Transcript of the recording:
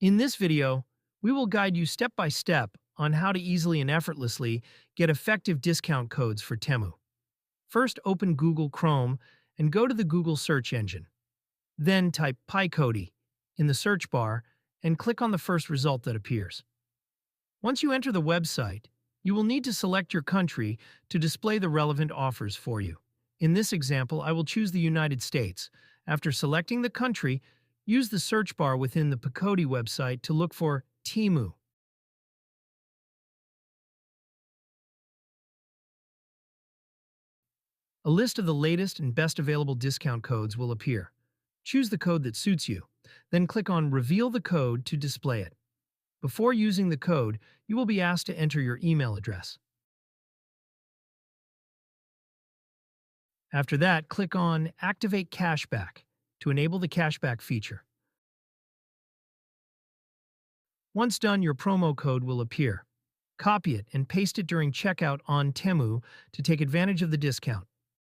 In this video, we will guide you step by step on how to easily and effortlessly get effective discount codes for Temu. First, open Google Chrome and go to the Google search engine. Then type PiCody in the search bar and click on the first result that appears. Once you enter the website, you will need to select your country to display the relevant offers for you. In this example, I will choose the United States. After selecting the country, use the search bar within the PiCody website to look for Temu. A list of the latest and best available discount codes will appear. Choose the code that suits you, then click on Reveal the code to display it. Before using the code, you will be asked to enter your email address. After that, click on Activate Cashback to enable the cashback feature. Once done, your promo code will appear. Copy it and paste it during checkout on Temu to take advantage of the discount.